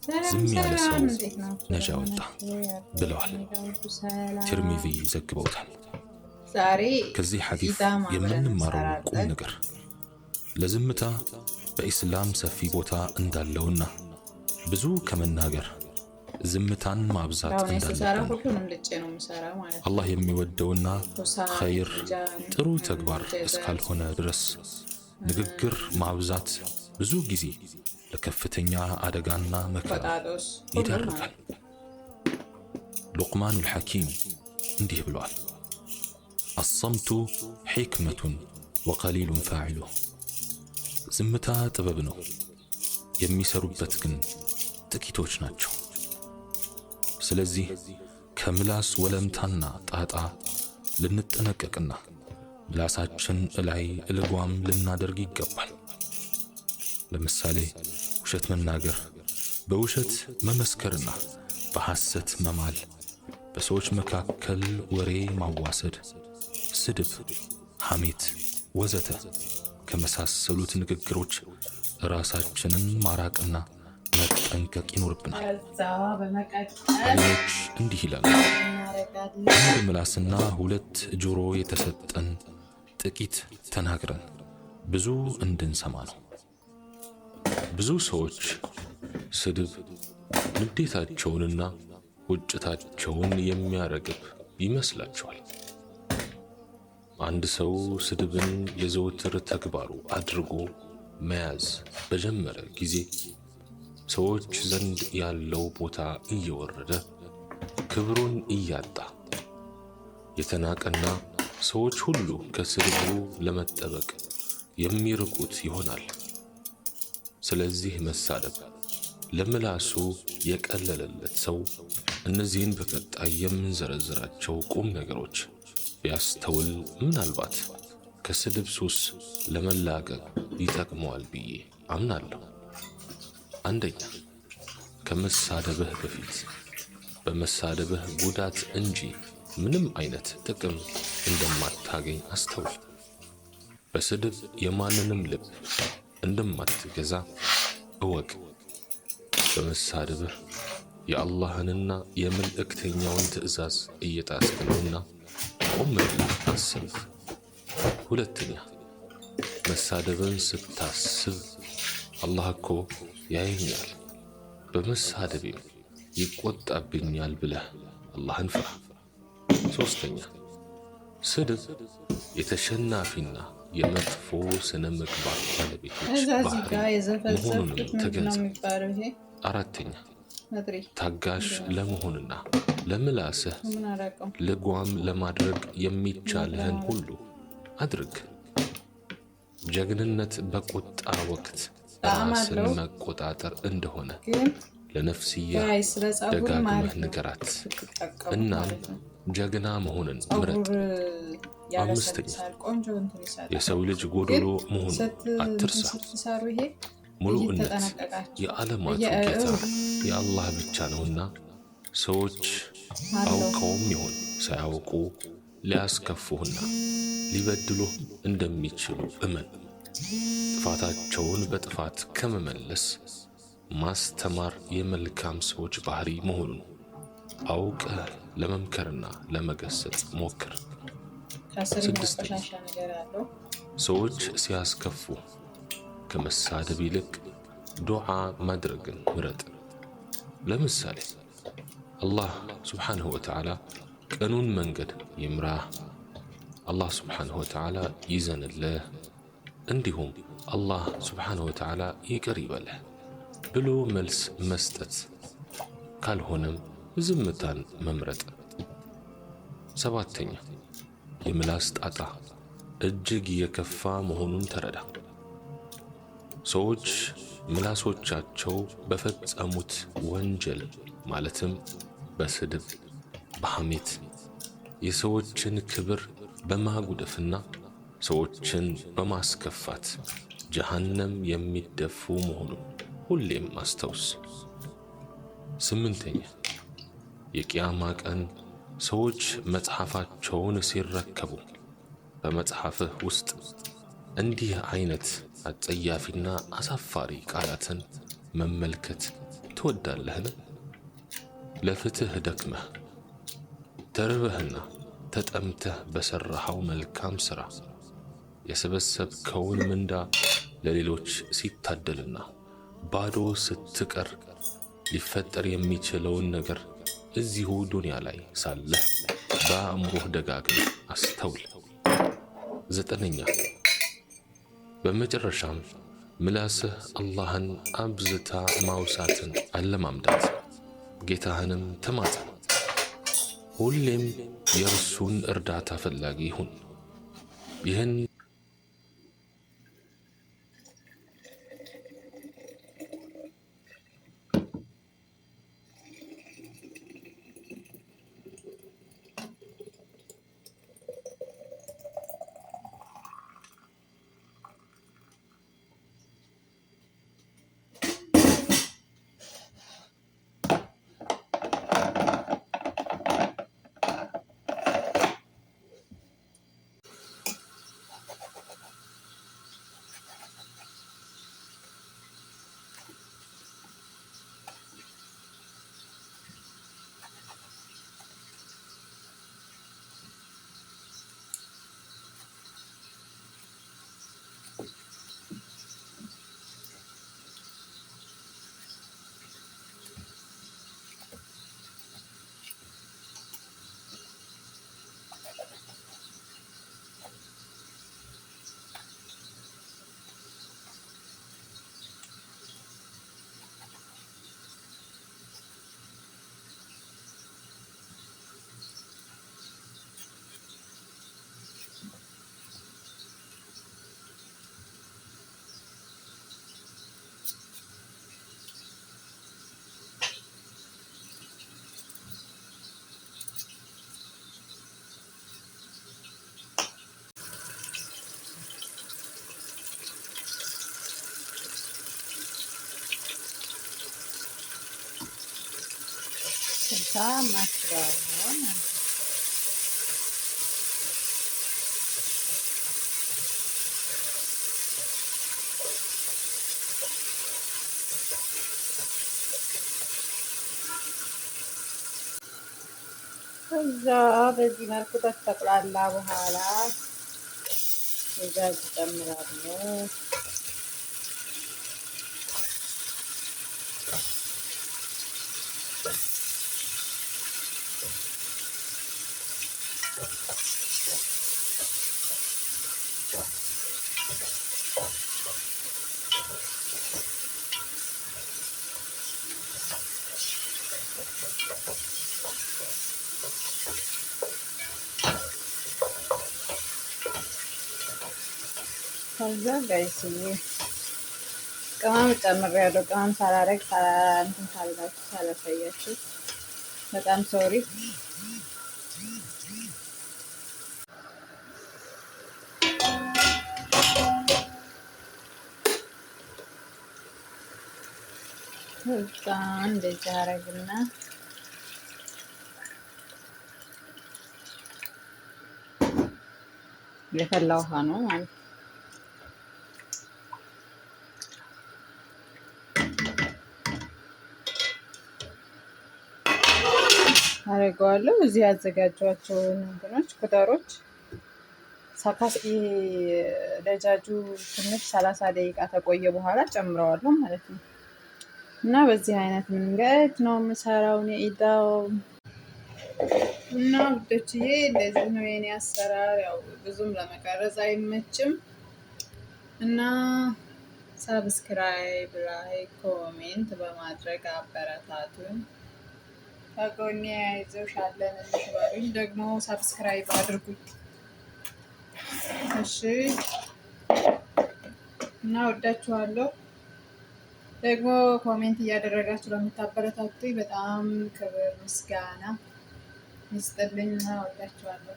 ዝም ያለ ሰው ነጃ ወጣ ብለዋል። ትርሚዚ ዘግበውታል። ከዚህ ሐዲስ የምንማረው ቁም ነገር ለዝምታ በኢስላም ሰፊ ቦታ እንዳለውና ብዙ ከመናገር ዝምታን ማብዛት እንዳለብን አላህ የሚወደውና ኸይር ጥሩ ተግባር እስካልሆነ ድረስ ንግግር ማብዛት ብዙ ጊዜ ለከፍተኛ አደጋና መከራ ይዳርጋል። ሉቅማኑል ሐኪም እንዲህ ብሏል፣ አሰምቱ ሒክመቱን ወቀሊሉን ፋዒሉሁ። ዝምታ ጥበብ ነው፣ የሚሰሩበት ግን ጥቂቶች ናቸው። ስለዚህ ከምላስ ወለምታና ጣጣ ልንጠነቀቅና ምላሳችን ላይ እልጓም ልናደርግ ይገባል። ለምሳሌ ውሸት መናገር፣ በውሸት መመስከርና በሐሰት መማል፣ በሰዎች መካከል ወሬ ማዋሰድ፣ ስድብ፣ ሐሜት ወዘተ ከመሳሰሉት ንግግሮች ራሳችንን ማራቅና መጠንቀቅ ይኖርብናል። አሊዎች እንዲህ ይላሉ፣ አንድ ምላስና ሁለት ጆሮ የተሰጠን ጥቂት ተናግረን ብዙ እንድንሰማ ነው። ብዙ ሰዎች ስድብ ንዴታቸውንና ቁጭታቸውን የሚያረግብ ይመስላቸዋል። አንድ ሰው ስድብን የዘወትር ተግባሩ አድርጎ መያዝ በጀመረ ጊዜ ሰዎች ዘንድ ያለው ቦታ እየወረደ ክብሩን እያጣ የተናቀና ሰዎች ሁሉ ከስድቡ ለመጠበቅ የሚርቁት ይሆናል። ስለዚህ መሳደብ ለምላሱ የቀለለለት ሰው እነዚህን በቀጣይ የምንዘረዝራቸው ቁም ነገሮች ቢያስተውል ምናልባት ከስድብ ሱስ ለመላቀቅ ይጠቅመዋል ብዬ አምናለሁ። አንደኛ፣ ከመሳደብህ በፊት በመሳደብህ ጉዳት እንጂ ምንም አይነት ጥቅም እንደማታገኝ አስተውል። በስድብ የማንንም ልብ እንደማትገዛ እወቅ። በመሳደብህ የአላህንና የመልእክተኛውን ትዕዛዝ እየጣስክ ነውና ቆም ብለህ አስብ። ሁለተኛ፣ መሳደብን ስታስብ አላህ እኮ ያየኛል፣ በመሳደቤም ይቆጣብኛል ብለህ አላህን ፍራ። ሶስተኛ፣ ስድብ የተሸናፊና የመጥፎ ስነ ምግባር ባለቤቶች ባህሪ መሆኑንም ተገንዘብ። አራተኛ፣ ታጋሽ ለመሆንና ለምላስህ ልጓም ለማድረግ የሚቻልህን ሁሉ አድርግ። ጀግንነት በቁጣ ወቅት ራስን መቆጣጠር እንደሆነ ለነፍስያ ደጋግመህ ንገራት። እናም ጀግና መሆንን ምረጥ። አምስተኛ፣ የሰው ልጅ ጎዶሎ መሆኑን አትርሳ። ሙሉእነት የዓለማቱ ጌታ የአላህ ብቻ ነውና ሰዎች አውቀውም ይሁን ሳያውቁ ሊያስከፉህና ሊበድሉህ እንደሚችሉ እመን። ጥፋታቸውን በጥፋት ከመመለስ ማስተማር የመልካም ሰዎች ባህሪ መሆኑን አውቀህ ለመምከርና ለመገሰጽ ሞክር። ስድስተኛ፣ ሰዎች ሲያስከፉ ከመሳደብ ይልቅ ዱዓ ማድረግን ምረጥ። ለምሳሌ አላህ ሱብሓነሁ ወተዓላ ቀኑን መንገድ ይምራህ፣ አላህ ሱብሓነሁ ወተዓላ ይዘንልህ፣ እንዲሁም አላህ ሱብሓነሁ ወተዓላ ይቅር ይበልህ ብሎ መልስ መስጠት፣ ካልሆነም ዝምታን መምረጥ። ሰባተኛ፣ የምላስ ጣጣ እጅግ የከፋ መሆኑን ተረዳ። ሰዎች ምላሶቻቸው በፈጸሙት ወንጀል ማለትም በስድብ፣ በሐሜት፣ የሰዎችን ክብር በማጉደፍና ሰዎችን በማስከፋት ጀሃነም የሚደፉ መሆኑን ሁሌም አስታውስ። ስምንተኛ፣ የቂያማ ቀን ሰዎች መጽሐፋቸውን ሲረከቡ በመጽሐፍህ ውስጥ እንዲህ አይነት አጸያፊና አሳፋሪ ቃላትን መመልከት ትወዳለህን? ለፍትህ ደክመህ ተርበህና ተጠምተህ በሠራኸው መልካም ሥራ የሰበሰብከውን ምንዳ ለሌሎች ሲታደልና ባዶ ስትቀር ሊፈጠር የሚችለውን ነገር እዚሁ ዱንያ ላይ ሳለህ በአእምሮህ ደጋግመህ አስተውል። 9ኛ በመጨረሻም ምላስህ አላህን አብዝታ ማውሳትን አለማምዳት፣ ጌታህንም ተማጸን። ሁሌም የእርሱን እርዳታ ፈላጊ ሁን። ይህን ማስራውን ከዛ በዚህ መልኩ ከተጠቅላላ በኋላ እዛ ጨምራለሁ። ከዛ ጋይስዬ ቅመም ጨምሬያለሁ። ቅመም ሳላረግ እንትን ሳልላችሁ ሳላሳያችሁ በጣም ሶሪ። ከዛ እንደዚህ አረግና የፈላ ውሃ ነው ማለት አረጋለሁ። እዚህ ያዘጋጇቸው ነገሮች ቁጥሮች ሳካስ ደጃጁ ትንሽ 30 ደቂቃ ተቆየ በኋላ ጨምረዋለሁ ማለት ነው። እና በዚህ አይነት መንገድ ነው የምሰራው ኢዳው እና ውዶችዬ፣ እንደዚህ ነው የኔ አሰራር። ያው ብዙም ለመቀረጽ አይመችም እና ሰብስክራይብ፣ ላይክ፣ ኮሜንት በማድረግ አበረታቱን። ከጎኔ አይዞሽ አለንልሽ በሉኝ። ደግሞ ሰብስክራይብ አድርጉኝ እሺ። እና ወዳችኋለሁ። ደግሞ ኮሜንት እያደረጋችሁ ለምታበረታቱኝ በጣም ክብር ምስጋና ይስጥልኝ። እና ወዳችኋለሁ።